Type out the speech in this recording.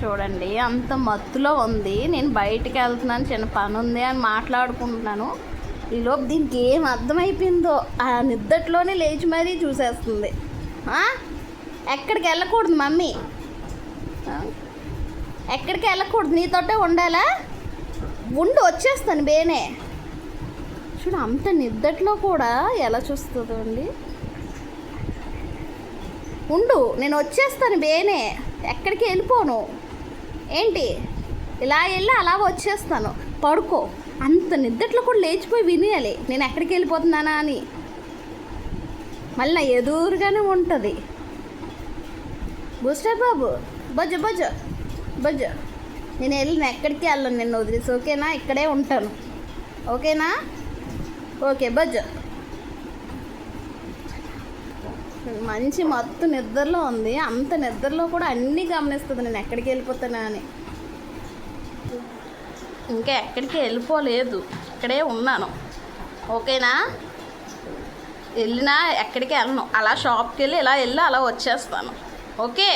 చూడండి, అంత మత్తులో ఉంది. నేను బయటికి వెళ్తున్నాను, చిన్న పని ఉంది అని మాట్లాడుకుంటున్నాను. ఈలోపు దీనికి ఏం అర్థమైపోయిందో ఆ నిద్దట్లోనే లేచి మరీ చూసేస్తుంది. ఎక్కడికి వెళ్ళకూడదు మమ్మీ, ఎక్కడికి వెళ్ళకూడదు, నీతోటే ఉండాలా, ఉండి వచ్చేస్తాను బేనే. చూడు అంత నిద్దట్లో కూడా ఎలా చూస్తుందో అండి. ఉండు, నేను వచ్చేస్తాను బేనే, ఎక్కడికి వెళ్ళిపోను. ఏంటి ఇలా వెళ్ళి అలా వచ్చేస్తాను, పడుకో. అంత నిద్దట్లో కూడా లేచిపోయి వినేయాలి నేను ఎక్కడికి వెళ్ళిపోతున్నానా అని. మళ్ళీ నా ఎదురుగానే ఉంటుంది. బుస్టర్ బాబు, బజ్జ బజ్జ బజ్జ. నేను వెళ్ళిన ఎక్కడికి వెళ్ళను, నిన్ను వదిలేసి. ఓకేనా, ఇక్కడే ఉంటాను. ఓకేనా, ఓకే బజ్జ. మంచి మత్తు నిద్రలో ఉంది. అంత నిద్రలో కూడా అన్నీ గమనిస్తుంది నేను ఎక్కడికి వెళ్ళిపోతానా అని. ఇంకా ఎక్కడికి వెళ్ళిపోలేదు, ఇక్కడే ఉన్నాను. ఓకేనా, వెళ్ళినా ఎక్కడికి వెళ్ళను, అలా షాప్కి వెళ్ళి ఇలా వెళ్ళి అలా వచ్చేస్తాను. ఓకే.